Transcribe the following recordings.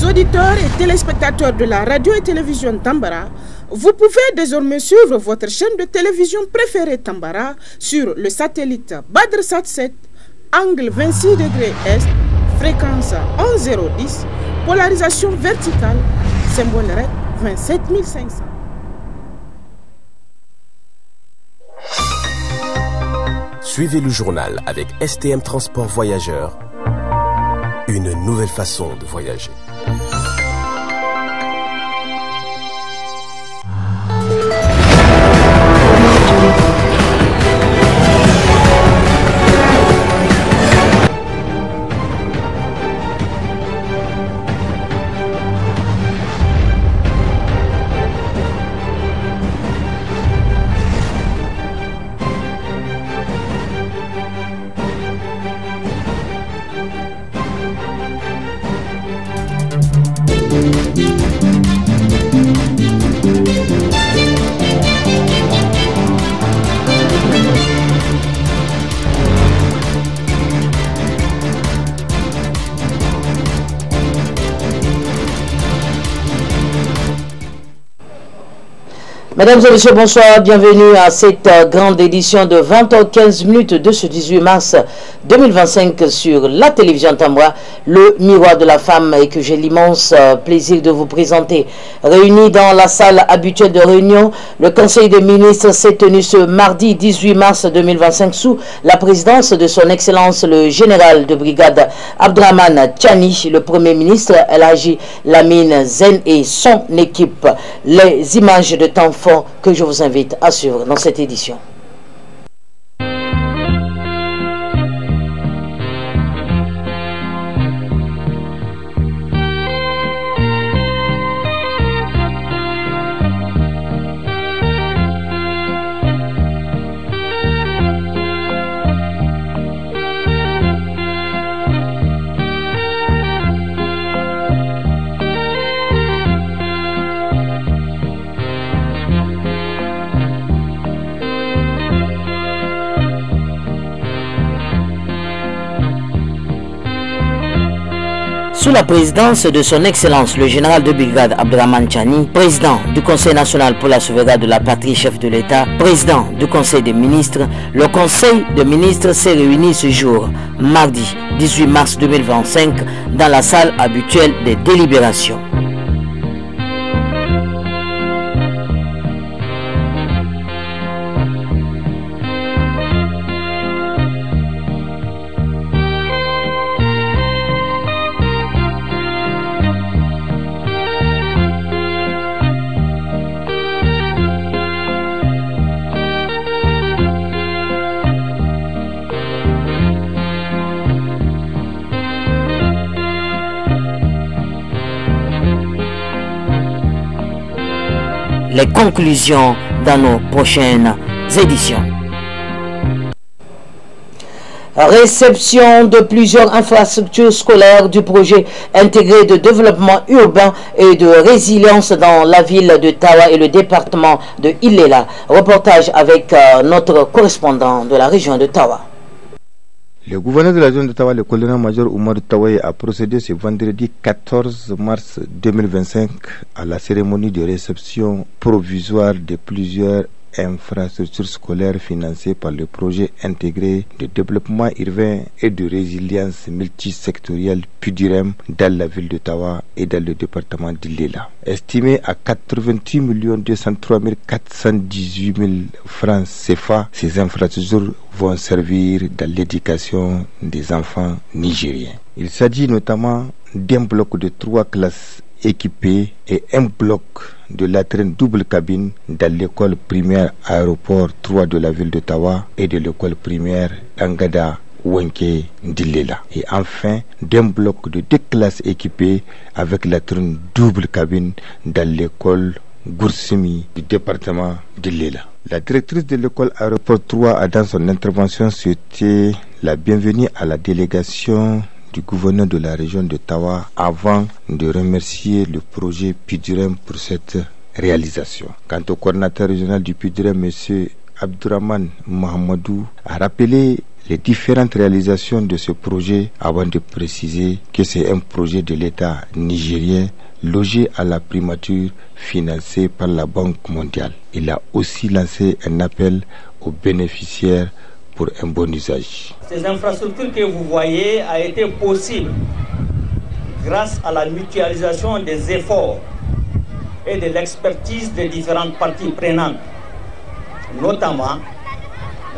auditeurs et téléspectateurs de la radio et télévision Tambara, vous pouvez désormais suivre votre chaîne de télévision préférée Tambara sur le satellite BadrSat 7, angle 26 degrés Est, fréquence 11010, polarisation verticale, symbole REC 27500. Suivez le journal avec STM Transport Voyageurs, une nouvelle façon de voyager. Mesdames et messieurs, bonsoir, bienvenue à cette grande édition de 20h15 de ce 18 mars 2025 sur la télévision Tambara, le miroir de la femme, et que j'ai l'immense plaisir de vous présenter. Réunis dans la salle habituelle de réunion, le Conseil des ministres s'est tenu ce mardi 18 mars 2025 sous la présidence de son Excellence le général de brigade Abdraman Tchani, le Premier ministre El Hadji Lamine Zen et son équipe. Les images de temps forts que je vous invite à suivre dans cette édition. Sous la présidence de son Excellence le général de brigade Abdraman Tchani, président du Conseil national pour la sauvegarde de la patrie, chef de l'État, président du Conseil des ministres, le Conseil des ministres s'est réuni ce jour, mardi 18 mars 2025, dans la salle habituelle des délibérations. Les conclusions dans nos prochaines éditions. Réception de plusieurs infrastructures scolaires du projet intégré de développement urbain et de résilience dans la ville de Tawa et le département de Ilela. Reportage avec notre correspondant de la région de Tawa. Le gouverneur de la zone de Tawa, le colonel-major Oumar Tawaye, a procédé ce vendredi 14 mars 2025 à la cérémonie de réception provisoire de plusieurs infrastructures scolaires financées par le projet intégré de développement urbain et de résilience multisectorielle PUDIREM dans la ville de Tawa et dans le département d'Ilela. Estimé à 88 203 418 000 francs CFA, ces infrastructures vont servir dans l'éducation des enfants nigériens. Il s'agit notamment d'un bloc de 3 classes équipées et un bloc de latrines double cabine dans l'école primaire aéroport 3 de la ville de Tawa et de l'école primaire Angada Wenke d'Ilela. Et enfin, d'un bloc de 2 classes équipées avec latrine double cabine dans l'école Goursimi du département d'Ilela. La directrice de l'école aéroport 3 a dans son intervention souhaité la bienvenue à la délégation du gouverneur de la région de Tawa avant de remercier le projet PUDIREM pour cette réalisation. Quant au coordinateur régional du PUDIREM, M. Abdourahmane Mohamedou, a rappelé les différentes réalisations de ce projet avant de préciser que c'est un projet de l'État nigérien logé à la primature financé par la Banque mondiale. Il a aussi lancé un appel aux bénéficiaires pour un bon usage. Ces infrastructures que vous voyez a été possible grâce à la mutualisation des efforts et de l'expertise des différentes parties prenantes, notamment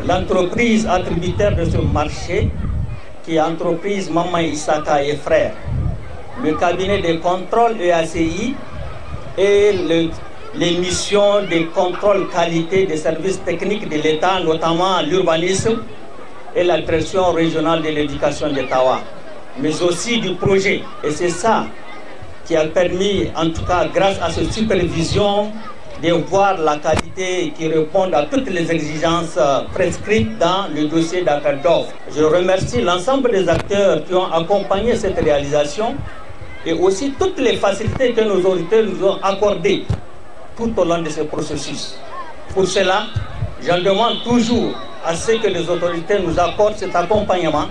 l'entreprise attributaire de ce marché, qui est l'entreprise Maman Isaka et Frères, le cabinet de contrôle EACI et les missions de contrôle qualité des services techniques de l'État, notamment l'urbanisme et la direction régionale de l'éducation de Tawa, mais aussi du projet. Et c'est ça qui a permis, en tout cas grâce à cette supervision, de voir la qualité qui répond à toutes les exigences prescrites dans le dossier d'appel d'offres. Je remercie l'ensemble des acteurs qui ont accompagné cette réalisation et aussi toutes les facilités que nos autorités nous ont accordées tout au long de ce processus. Pour cela, j'en demande toujours à ce que les autorités nous accordent cet accompagnement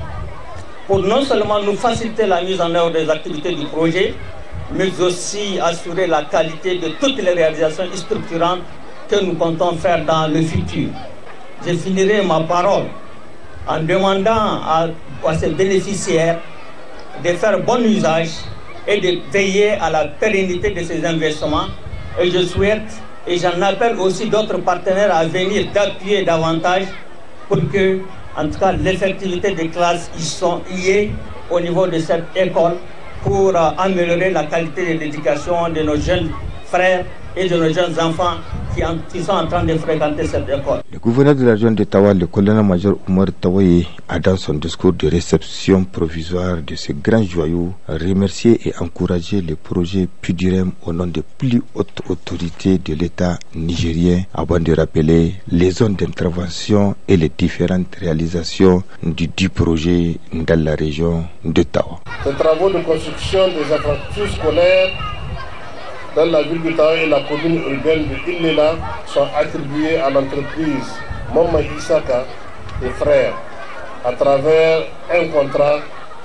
pour non seulement nous faciliter la mise en œuvre des activités du projet, mais aussi assurer la qualité de toutes les réalisations structurantes que nous comptons faire dans le futur. Je finirai ma parole en demandant à ces bénéficiaires de faire bon usage et de veiller à la pérennité de ces investissements. Et je souhaite, et j'en appelle aussi d'autres partenaires à venir d'appuyer davantage pour que, en tout cas, l'effectivité des classes y est au niveau de cette école pour améliorer la qualité de l'éducation de nos jeunes frères et de nos jeunes enfants qui sont en train de fréquenter cette école. Le gouverneur de la région de Tawa, le colonel-major Oumar Tawaye, a dans son discours de réception provisoire de ce grand joyau remercié et encouragé le projet PUDIREM au nom des plus hautes autorités de l'État nigérien, avant de rappeler les zones d'intervention et les différentes réalisations du projet dans la région de Tawa. Les travaux de construction des infrastructures scolaires dans la ville de Tawa et la commune urbaine de Ilela sont attribués à l'entreprise Maman Isaka et Frères à travers un contrat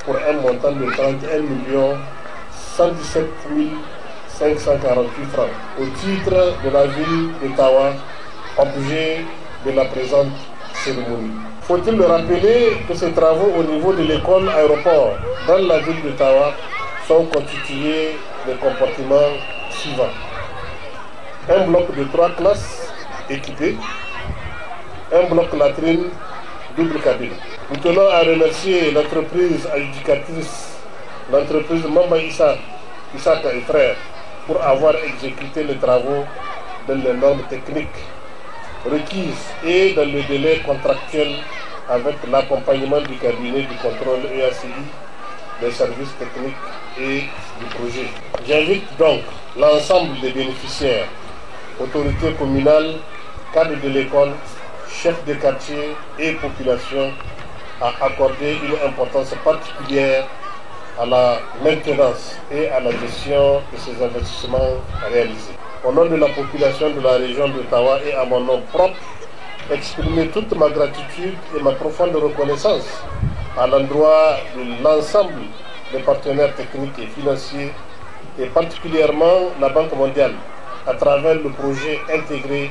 pour un montant de 31 117 548 francs au titre de la ville de Tawa, objet de la présente cérémonie. Faut-il le rappeler que ces travaux au niveau de l'école aéroport dans la ville de Tawa sont constitués de compartiments suivants. Un bloc de 3 classes équipées, un bloc latrine, double cabine. Nous tenons à remercier l'entreprise adjudicatrice, l'entreprise Maman Isaka et Frères, pour avoir exécuté les travaux dans les normes techniques requises et dans le délai contractuel avec l'accompagnement du cabinet du contrôle EACI, des services techniques et du projet. J'invite donc l'ensemble des bénéficiaires, autorités communales, cadres de l'école, chefs de quartier et population à accorder une importance particulière à la maintenance et à la gestion de ces investissements réalisés. Au nom de la population de la région de Tawa et à mon nom propre, exprimer toute ma gratitude et ma profonde reconnaissance à l'endroit de l'ensemble des partenaires techniques et financiers, et particulièrement la Banque mondiale, à travers le projet intégré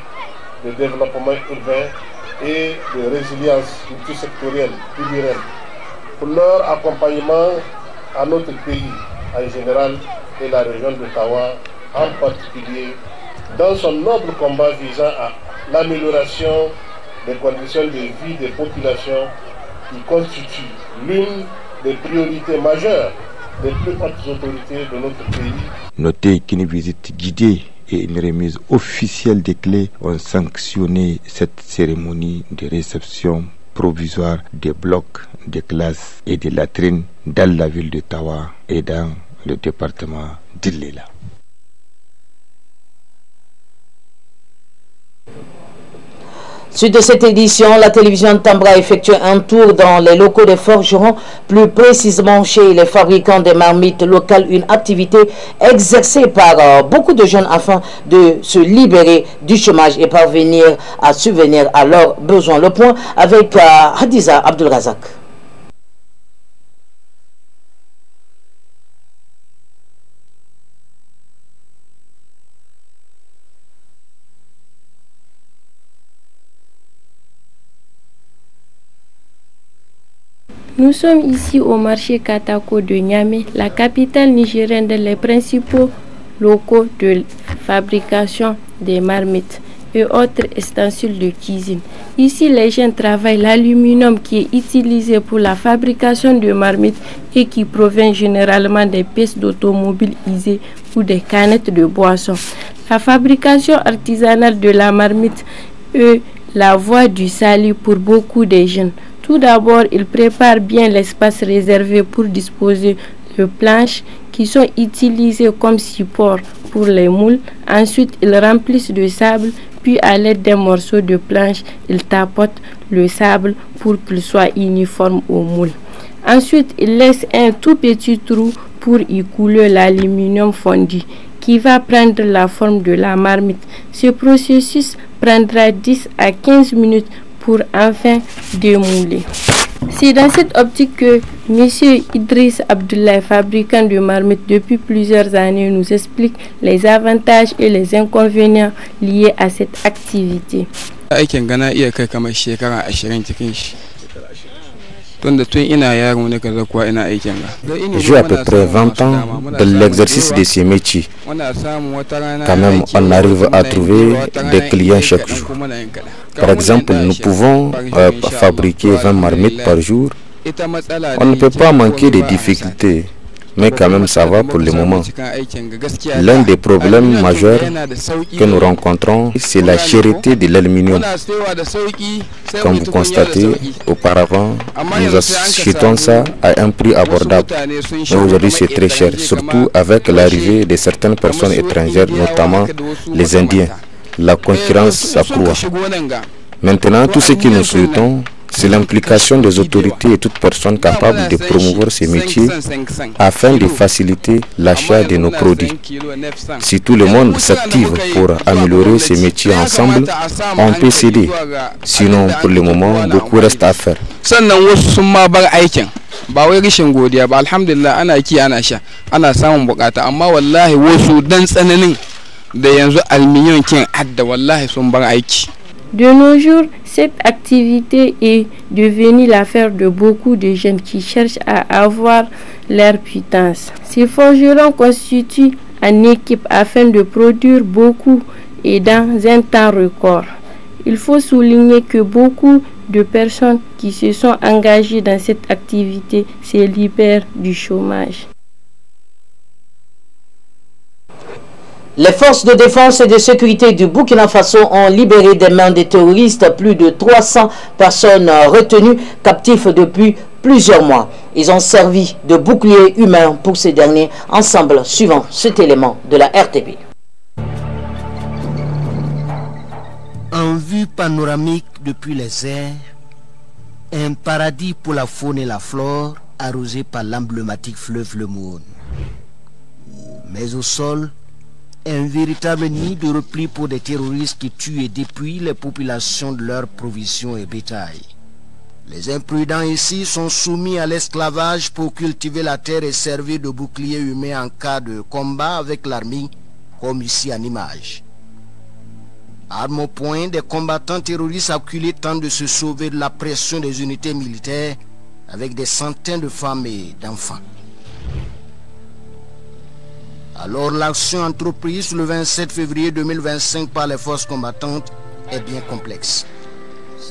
de développement urbain et de résilience multisectorielle PUDIREM, pour leur accompagnement à notre pays en général et la région de Tawa en particulier, dans son noble combat visant à l'amélioration des conditions de vie des populations qui constituent l'une des priorités majeures des plus hautes autorités de notre pays. Notez qu'une visite guidée et une remise officielle des clés ont sanctionné cette cérémonie de réception provisoire des blocs, des classes et des latrines dans la ville de Tawa et dans le département d'Ilela. Suite de cette édition, la télévision Tambra a effectué un tour dans les locaux des forgerons, plus précisément chez les fabricants des marmites locales, une activité exercée par beaucoup de jeunes afin de se libérer du chômage et parvenir à subvenir à leurs besoins. Le point avec Hadiza Abdulrazak. Nous sommes ici au marché Katako de Niamey, la capitale nigérienne des principaux locaux de fabrication des marmites et autres ustensiles de cuisine. Ici, les jeunes travaillent l'aluminium qui est utilisé pour la fabrication de marmites et qui provient généralement des pièces d'automobiles usées ou des canettes de boissons. La fabrication artisanale de la marmite est la voie du salut pour beaucoup de jeunes. Tout d'abord, ils préparent bien l'espace réservé pour disposer de planches qui sont utilisées comme support pour les moules. Ensuite, ils remplissent de sable, puis à l'aide d'un morceau de planche, ils tapotent le sable pour qu'il soit uniforme au moule. Ensuite, ils laissent un tout petit trou pour y couler l'aluminium fondu qui va prendre la forme de la marmite. Ce processus prendra 10 à 15 minutes pour enfin démouler. C'est dans cette optique que M. Idriss Abdoulaye, fabricant de marmites depuis plusieurs années, nous explique les avantages et les inconvénients liés à cette activité. J'ai à peu près 20 ans de l'exercice de ces métiers. Quand même, on arrive à trouver des clients chaque jour. Par exemple, nous pouvons fabriquer 20 marmites par jour. On ne peut pas manquer de difficultés, mais quand même ça va pour le moment. L'un des problèmes majeurs que nous rencontrons, c'est la cherté de l'aluminium. Comme vous constatez, auparavant, nous achetons ça à un prix abordable. Mais aujourd'hui, c'est très cher, surtout avec l'arrivée de certaines personnes étrangères, notamment les Indiens. La concurrence s'accroît. Maintenant, tout ce que nous souhaitons, c'est l'implication des autorités et toute personne capable de promouvoir ces métiers afin de faciliter l'achat de nos produits. Si tout le monde s'active pour améliorer ces métiers ensemble, on peut s'aider. Sinon, pour le moment, beaucoup reste à faire. ba wai rishin godiya ba, alhamdulillah ana ki ana sha ana samun bukata, amma wallahi wasu dan tsananin da yanzu aluminium kin adda wallahi sun bar aiki. De nos jours, cette activité est devenue l'affaire de beaucoup de jeunes qui cherchent à avoir leur puissance. Ces forgerons constituent une équipe afin de produire beaucoup et dans un temps record. Il faut souligner que beaucoup de personnes qui se sont engagées dans cette activité se libèrent du chômage. Les forces de défense et de sécurité du Burkina Faso ont libéré des mains des terroristes plus de 300 personnes retenues captives depuis plusieurs mois. Ils ont servi de bouclier humain pour ces derniers. Ensemble, suivant cet élément de la RTP. En vue panoramique depuis les airs, un paradis pour la faune et la flore arrosé par l'emblématique fleuve Le Moune. Mais au sol, un véritable nid de repli pour des terroristes qui tuent et dépouillent les populations de leurs provisions et bétail. Les imprudents ici sont soumis à l'esclavage pour cultiver la terre et servir de bouclier humain en cas de combat avec l'armée, comme ici en image. Armes au point, des combattants terroristes acculés tentent de se sauver de la pression des unités militaires avec des centaines de femmes et d'enfants. Alors l'action entreprise le 27 février 2025 par les forces combattantes est bien complexe.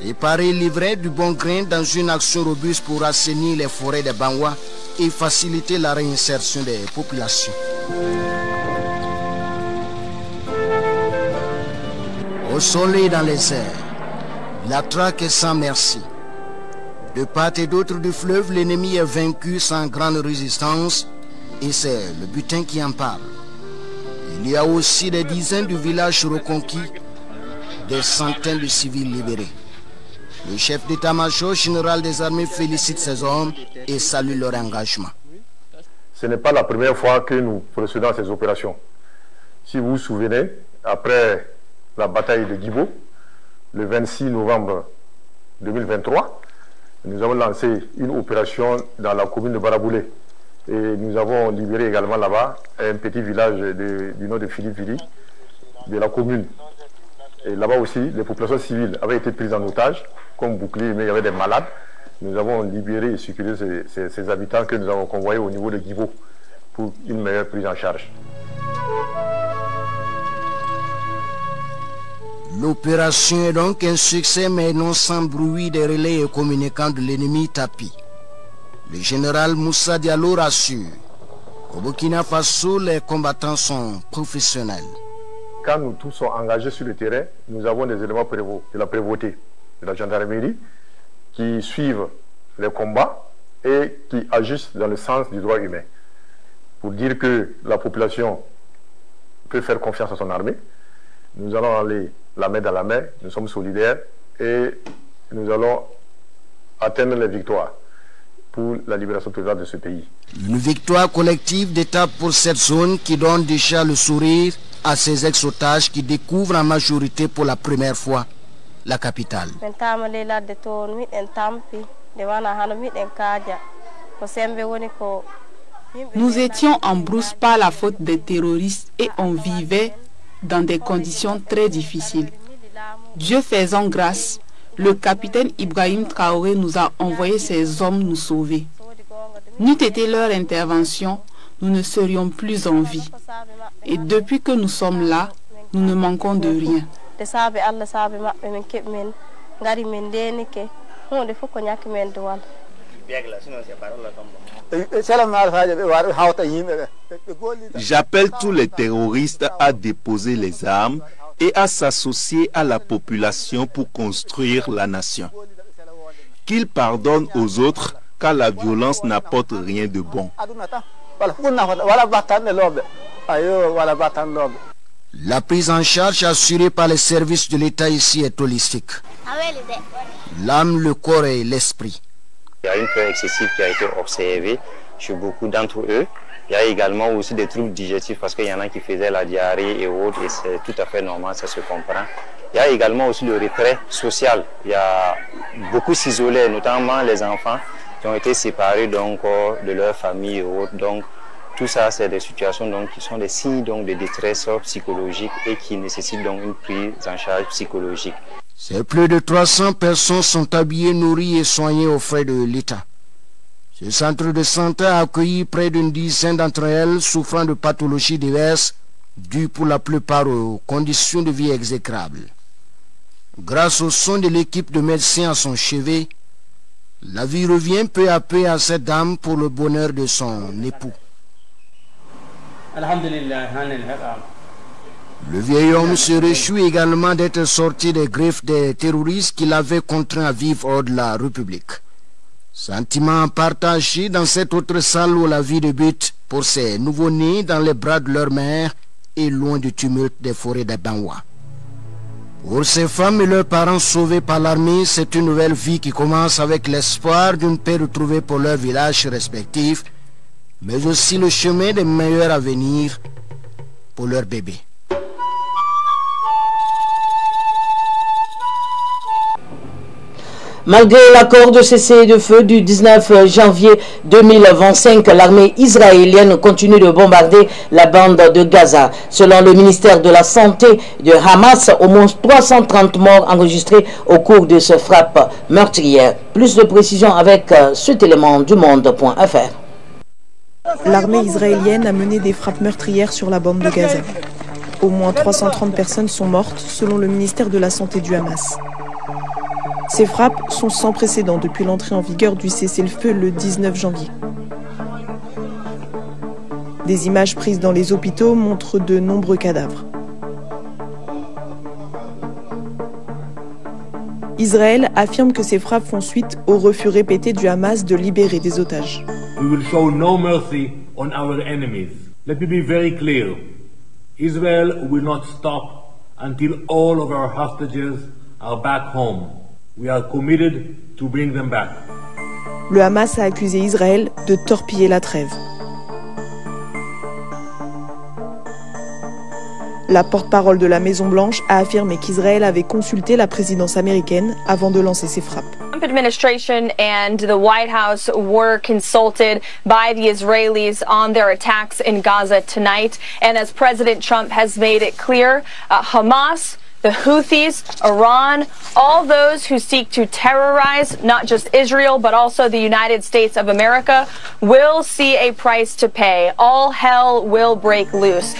Séparer l'ivraie du bon grain dans une action robuste pour assainir les forêts des Banwa et faciliter la réinsertion des populations. Au soleil dans les airs, la traque est sans merci. De part et d'autre du fleuve, l'ennemi est vaincu sans grande résistance et c'est le butin qui en parle. Il y a aussi des dizaines de villages reconquis, des centaines de civils libérés. Le chef d'état-major général des armées félicite ces hommes et salue leur engagement. Ce n'est pas la première fois que nous procédons à ces opérations. Si vous vous souvenez, après la bataille de Guibo, le 26 novembre 2023, nous avons lancé une opération dans la commune de Baraboulé. Et nous avons libéré également là-bas un petit village du nom de Philippe-Vili, de la commune. Et là-bas aussi, les populations civiles avaient été prises en otage, comme bouclier, mais il y avait des malades. Nous avons libéré et sécurisé ces habitants que nous avons convoyés au niveau de Guibo pour une meilleure prise en charge. L'opération est donc un succès, mais non sans bruit des relais et communicants de l'ennemi tapis. Le général Moussa Diallo rassure. Au Burkina Faso, les combattants sont professionnels. Quand nous tous sommes engagés sur le terrain, nous avons des éléments de la prévôté, de la gendarmerie, qui suivent les combats et qui agissent dans le sens du droit humain. Pour dire que la population peut faire confiance à son armée, nous allons aller la main dans la main, nous sommes solidaires et nous allons atteindre les victoires pour la libération totale de ce pays. Une victoire collective d'étape pour cette zone qui donne déjà le sourire à ces ex-otages qui découvrent en majorité pour la première fois la capitale. Nous étions en brousse par la faute des terroristes et on vivait dans des conditions très difficiles. Dieu faisant grâce, le capitaine Ibrahim Traoré nous a envoyé ces hommes nous sauver. N'eût été leur intervention, nous ne serions plus en vie. Et depuis que nous sommes là, nous ne manquons de rien. J'appelle tous les terroristes à déposer les armes et à s'associer à la population pour construire la nation. Qu'ils pardonnent aux autres, car la violence n'apporte rien de bon. La prise en charge assurée par les services de l'État ici est holistique. L'âme, le corps et l'esprit. Il y a une peur excessive qui a été observée chez beaucoup d'entre eux. Il y a également aussi des troubles digestifs parce qu'il y en a qui faisaient la diarrhée et autres, et c'est tout à fait normal, ça se comprend. Il y a également aussi le retrait social. Il y a beaucoup s'isolaient, notamment les enfants qui ont été séparés donc, de leur famille et autres. Donc, tout ça, c'est des situations donc, qui sont des signes donc, de détresse psychologique et qui nécessitent donc une prise en charge psychologique. Ces plus de 300 personnes sont habillées, nourries et soignées aux frais de l'État. Ce centre de santé a accueilli près d'une dizaine d'entre elles souffrant de pathologies diverses, dues pour la plupart aux conditions de vie exécrables. Grâce au soin de l'équipe de médecins à son chevet, la vie revient peu à peu à cette dame pour le bonheur de son époux. Le vieil homme se réjouit également d'être sorti des griffes des terroristes qui l'avaient contraint à vivre hors de la République. Sentiment partagé dans cette autre salle où la vie débute pour ces nouveau-nés dans les bras de leur mère et loin du tumulte des forêts des Banwa. Pour ces femmes et leurs parents sauvés par l'armée, c'est une nouvelle vie qui commence avec l'espoir d'une paix retrouvée pour leurs villages respectifs, mais aussi le chemin des meilleurs avenirs pour leurs bébés. Malgré l'accord de cessez-le-feu du 19 janvier 2025, l'armée israélienne continue de bombarder la bande de Gaza. Selon le ministère de la Santé de Hamas, au moins 330 morts enregistrés au cours de ce frappe meurtrière. Plus de précisions avec cet élément du monde.fr. L'armée israélienne a mené des frappes meurtrières sur la bande de Gaza. Au moins 330 personnes sont mortes, selon le ministère de la Santé du Hamas. Ces frappes sont sans précédent depuis l'entrée en vigueur du cessez-le-feu le 19 janvier. Des images prises dans les hôpitaux montrent de nombreux cadavres. Israël affirme que ces frappes font suite au refus répété du Hamas de libérer des otages. We will show no mercy on our enemies. Let me be very clear. Israel will not stop until all of our hostages are back home. We are committed to bring them back. Le Hamas a accusé Israël de torpiller la trêve. La porte-parole de la Maison-Blanche a affirmé qu'Israël avait consulté la présidence américaine avant de lancer ses frappes. The Trump administration and the White House were consulted by the Israelis on their attacks in Gaza tonight. And as President Trump has made it clear, Hamas, the Houthis, Iran, all those who seek to terrorize not just Israel but also the United States of America will see a price to pay. All hell will break loose.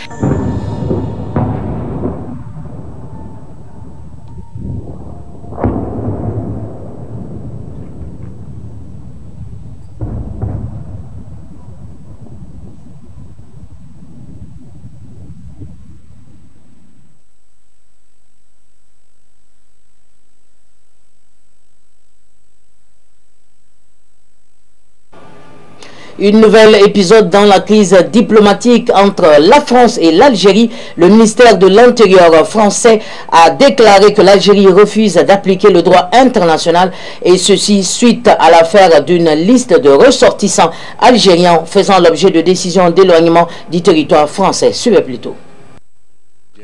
Une nouvelle épisode dans la crise diplomatique entre la France et l'Algérie. Le ministère de l'Intérieur français a déclaré que l'Algérie refuse d'appliquer le droit international, et ceci suite à l'affaire d'une liste de ressortissants algériens faisant l'objet de décisions d'éloignement du territoire français. Suivez plutôt.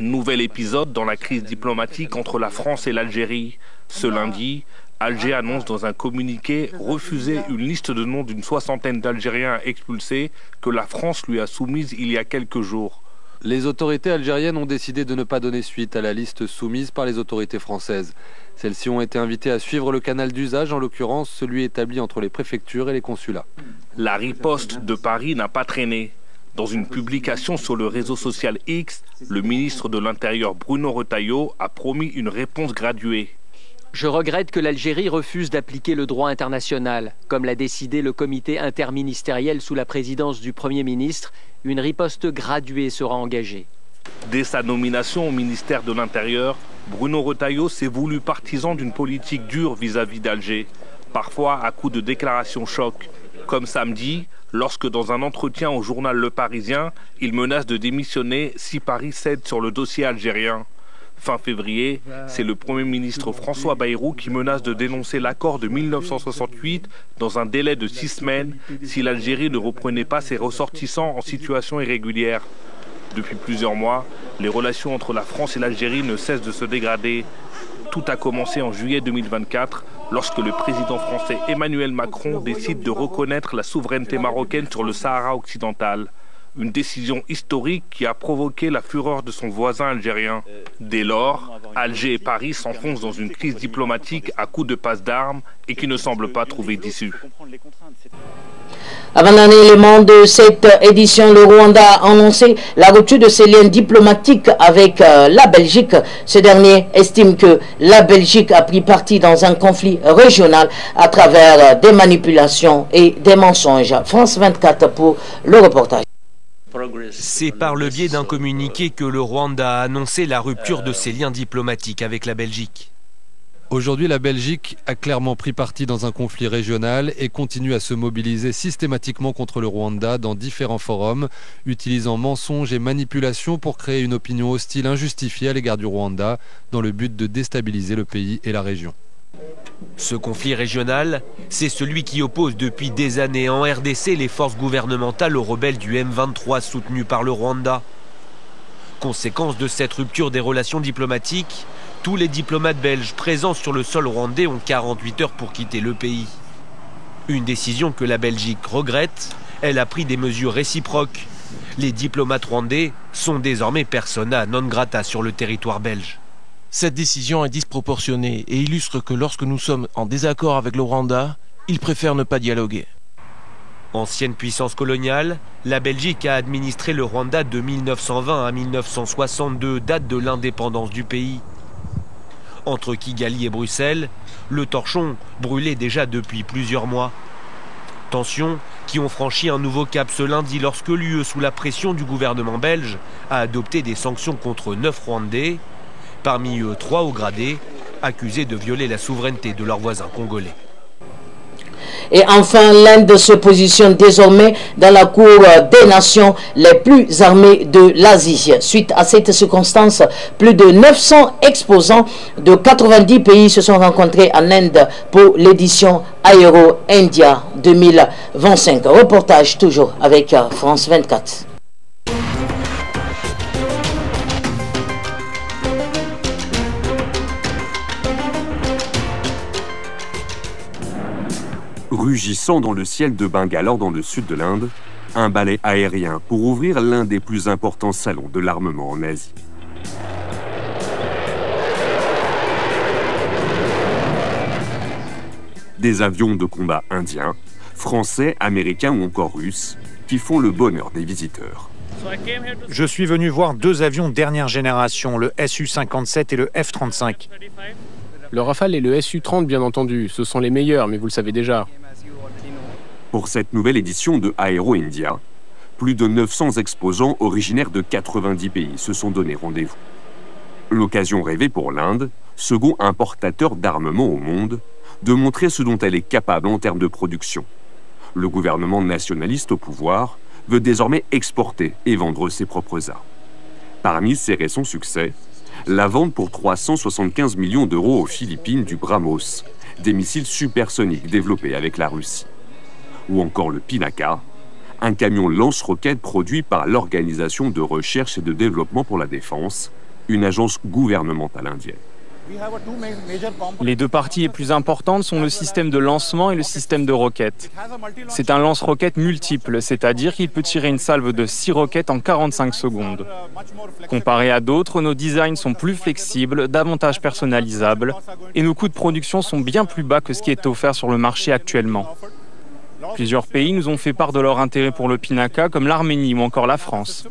Nouvel épisode dans la crise diplomatique entre la France et l'Algérie. Ce lundi, Alger annonce dans un communiqué refuser une liste de noms d'une 60aine d'Algériens expulsés que la France lui a soumise il y a quelques jours. Les autorités algériennes ont décidé de ne pas donner suite à la liste soumise par les autorités françaises. Celles-ci ont été invitées à suivre le canal d'usage, en l'occurrence celui établi entre les préfectures et les consulats. La riposte de Paris n'a pas traîné. Dans une publication sur le réseau social X, le ministre de l'Intérieur Bruno Retailleau a promis une réponse graduée. Je regrette que l'Algérie refuse d'appliquer le droit international. Comme l'a décidé le comité interministériel sous la présidence du Premier ministre, une riposte graduée sera engagée. Dès sa nomination au ministère de l'Intérieur, Bruno Retailleau s'est voulu partisan d'une politique dure vis-à-vis d'Alger, parfois à coup de déclarations choc. Comme samedi, lorsque dans un entretien au journal Le Parisien, il menace de démissionner si Paris cède sur le dossier algérien. Fin février, c'est le Premier ministre François Bayrou qui menace de dénoncer l'accord de 1968 dans un délai de 6 semaines si l'Algérie ne reprenait pas ses ressortissants en situation irrégulière. Depuis plusieurs mois, les relations entre la France et l'Algérie ne cessent de se dégrader. Tout a commencé en juillet 2024, lorsque le président français Emmanuel Macron décide de reconnaître la souveraineté marocaine sur le Sahara occidental. Une décision historique qui a provoqué la fureur de son voisin algérien. Dès lors, Alger et Paris s'enfoncent dans une crise diplomatique à coups de passe d'armes et qui ne semble pas trouver d'issue. Avant un élément de cette édition, le Rwanda a annoncé la rupture de ses liens diplomatiques avec la Belgique. Ce dernier estime que la Belgique a pris parti dans un conflit régional à travers des manipulations et des mensonges. France 24 pour le reportage. C'est par le biais d'un communiqué que le Rwanda a annoncé la rupture de ses liens diplomatiques avec la Belgique. Aujourd'hui, la Belgique a clairement pris parti dans un conflit régional et continue à se mobiliser systématiquement contre le Rwanda dans différents forums, utilisant mensonges et manipulations pour créer une opinion hostile injustifiée à l'égard du Rwanda, dans le but de déstabiliser le pays et la région. Ce conflit régional, c'est celui qui oppose depuis des années en RDC les forces gouvernementales aux rebelles du M23 soutenus par le Rwanda. Conséquence de cette rupture des relations diplomatiques, tous les diplomates belges présents sur le sol rwandais ont 48 heures pour quitter le pays. Une décision que la Belgique regrette, elle a pris des mesures réciproques. Les diplomates rwandais sont désormais persona non grata sur le territoire belge. Cette décision est disproportionnée et illustre que lorsque nous sommes en désaccord avec le Rwanda, ils préfèrent ne pas dialoguer. Ancienne puissance coloniale, la Belgique a administré le Rwanda de 1920 à 1962, date de l'indépendance du pays. Entre Kigali et Bruxelles, le torchon brûlait déjà depuis plusieurs mois. Tensions qui ont franchi un nouveau cap ce lundi lorsque l'UE, sous la pression du gouvernement belge, a adopté des sanctions contre 9 Rwandais, parmi eux 3 hauts gradés, accusés de violer la souveraineté de leurs voisins congolais. Et enfin, l'Inde se positionne désormais dans la cour des nations les plus armées de l'Asie. Suite à cette circonstance, plus de 900 exposants de 90 pays se sont rencontrés en Inde pour l'édition Aero India 2025. Reportage toujours avec France 24. Rugissant dans le ciel de Bangalore dans le sud de l'Inde, un balai aérien pour ouvrir l'un des plus importants salons de l'armement en Asie. Des avions de combat indiens, français, américains ou encore russes qui font le bonheur des visiteurs. Je suis venu voir deux avions dernière génération, le Su-57 et le F-35. Le Rafale et le Su-30 bien entendu, ce sont les meilleurs, mais vous le savez déjà. Pour cette nouvelle édition de Aero India, plus de 900 exposants originaires de 90 pays se sont donné rendez-vous. L'occasion rêvée pour l'Inde, second importateur d'armement au monde, de montrer ce dont elle est capable en termes de production. Le gouvernement nationaliste au pouvoir veut désormais exporter et vendre ses propres armes. Parmi ses récents succès, la vente pour 375 millions d'euros aux Philippines du BrahMos, des missiles supersoniques développés avec la Russie. Ou encore le Pinaka, un camion lance-roquettes produit par l'Organisation de recherche et de développement pour la défense, une agence gouvernementale indienne. Les deux parties les plus importantes sont le système de lancement et le système de roquettes. C'est un lance-roquettes multiple, c'est-à-dire qu'il peut tirer une salve de 6 roquettes en 45 secondes. Comparé à d'autres, nos designs sont plus flexibles, davantage personnalisables, et nos coûts de production sont bien plus bas que ce qui est offert sur le marché actuellement. Plusieurs pays nous ont fait part de leur intérêt pour le Pinaka, comme l'Arménie ou encore la France.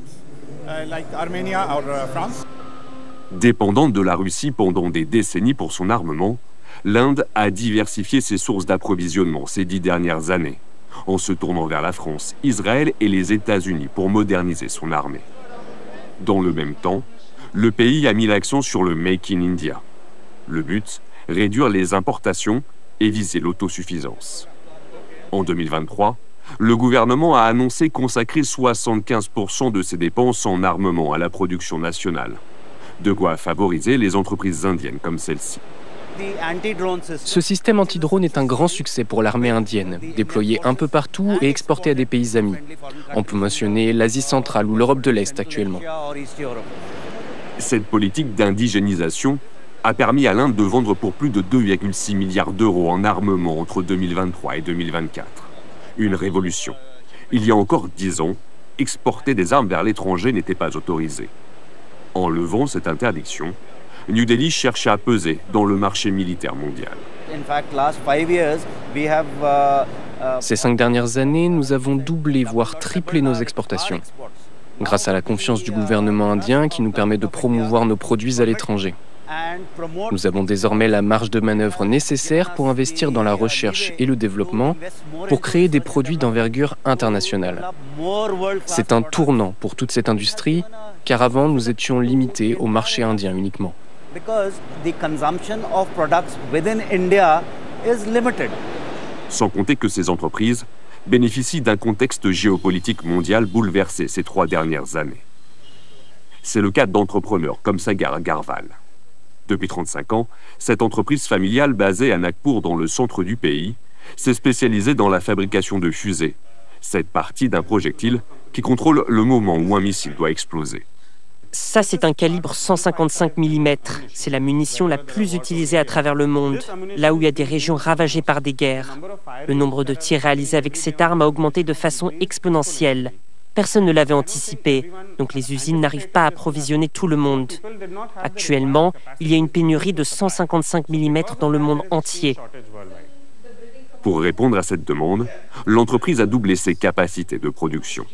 Dépendante de la Russie pendant des décennies pour son armement, l'Inde a diversifié ses sources d'approvisionnement ces 10 dernières années, en se tournant vers la France, Israël et les États-Unis pour moderniser son armée. Dans le même temps, le pays a mis l'accent sur le Make in India. Le but, réduire les importations et viser l'autosuffisance. En 2023, le gouvernement a annoncé consacrer 75% de ses dépenses en armement à la production nationale. De quoi favoriser les entreprises indiennes comme celle-ci. Ce système anti-drone est un grand succès pour l'armée indienne, déployé un peu partout et exporté à des pays amis. On peut mentionner l'Asie centrale ou l'Europe de l'Est actuellement. Cette politique d'indigénisation a permis à l'Inde de vendre pour plus de 2,6 milliards d'euros en armement entre 2023 et 2024. Une révolution. Il y a encore 10 ans, exporter des armes vers l'étranger n'était pas autorisé. En levant cette interdiction, New Delhi cherche à peser dans le marché militaire mondial. Ces 5 dernières années, nous avons doublé, voire triplé nos exportations, grâce à la confiance du gouvernement indien qui nous permet de promouvoir nos produits à l'étranger. Nous avons désormais la marge de manœuvre nécessaire pour investir dans la recherche et le développement pour créer des produits d'envergure internationale. C'est un tournant pour toute cette industrie, car avant nous étions limités au marché indien uniquement. Sans compter que ces entreprises bénéficient d'un contexte géopolitique mondial bouleversé ces 3 dernières années. C'est le cas d'entrepreneurs comme Sagar Agarwal. Depuis 35 ans, cette entreprise familiale basée à Nagpur dans le centre du pays s'est spécialisée dans la fabrication de fusées, cette partie d'un projectile qui contrôle le moment où un missile doit exploser. Ça, c'est un calibre 155 mm. C'est la munition la plus utilisée à travers le monde, là où il y a des régions ravagées par des guerres. Le nombre de tirs réalisés avec cette arme a augmenté de façon exponentielle. Personne ne l'avait anticipé, donc les usines n'arrivent pas à approvisionner tout le monde. Actuellement, il y a une pénurie de 155 mm dans le monde entier. Pour répondre à cette demande, l'entreprise a doublé ses capacités de production.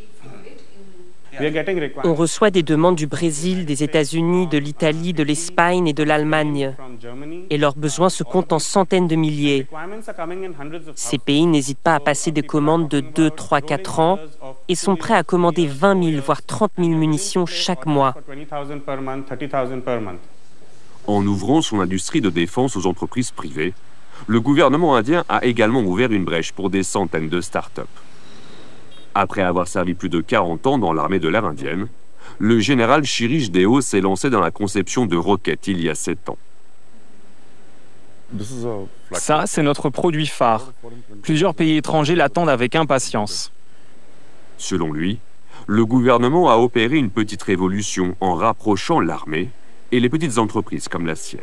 On reçoit des demandes du Brésil, des États-Unis, de l'Italie, de l'Espagne et de l'Allemagne. Et leurs besoins se comptent en centaines de milliers. Ces pays n'hésitent pas à passer des commandes de 2, 3, 4 ans et sont prêts à commander 20 000, voire 30 000 munitions chaque mois. En ouvrant son industrie de défense aux entreprises privées, Le gouvernement indien a également ouvert une brèche pour des centaines de start-up. Après avoir servi plus de 40 ans dans l'armée de l'air indienne, le général Shirish Deo s'est lancé dans la conception de roquettes il y a 7 ans. Ça, c'est notre produit phare. Plusieurs pays étrangers l'attendent avec impatience. Selon lui, le gouvernement a opéré une petite révolution en rapprochant l'armée et les petites entreprises comme la sienne.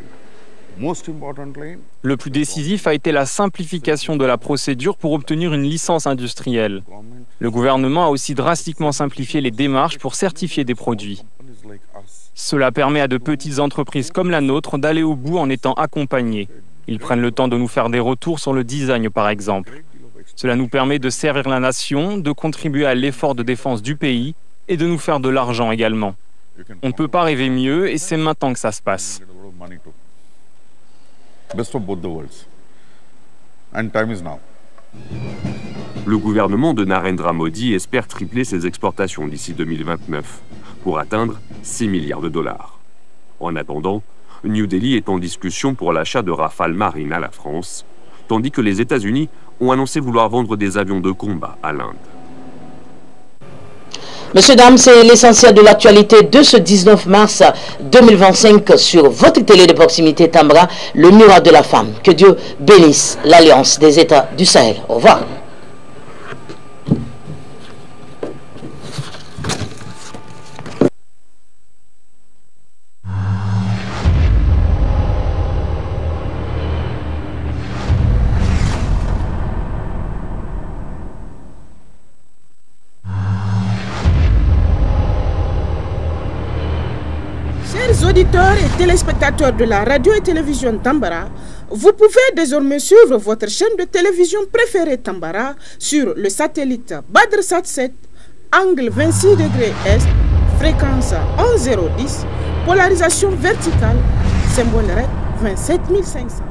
Le plus décisif a été la simplification de la procédure pour obtenir une licence industrielle. Le gouvernement a aussi drastiquement simplifié les démarches pour certifier des produits. Cela permet à de petites entreprises comme la nôtre d'aller au bout en étant accompagnées. Ils prennent le temps de nous faire des retours sur le design, par exemple. Cela nous permet de servir la nation, de contribuer à l'effort de défense du pays et de nous faire de l'argent également. On ne peut pas rêver mieux et c'est maintenant que ça se passe. Le gouvernement de Narendra Modi espère tripler ses exportations d'ici 2029 pour atteindre 6 milliards de dollars. En attendant, New Delhi est en discussion pour l'achat de Rafale Marine à la France, tandis que les États-Unis ont annoncé vouloir vendre des avions de combat à l'Inde. Messieurs, dames, c'est l'essentiel de l'actualité de ce 19 mars 2025 sur votre télé de proximité Tambra, le miroir de la femme. Que Dieu bénisse l'Alliance des États du Sahel. Au revoir. Auditeurs et téléspectateurs de la radio et télévision Tambara, vous pouvez désormais suivre votre chaîne de télévision préférée Tambara sur le satellite BadrSat 7, angle 26 degrés Est, fréquence 11010, polarisation verticale, symbole REC 27500.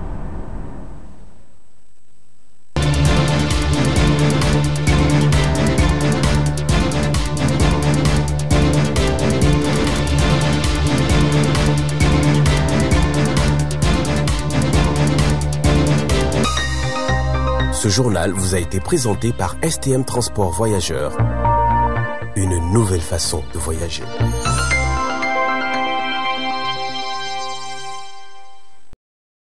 Ce journal vous a été présenté par STM Transport Voyageurs. Une nouvelle façon de voyager.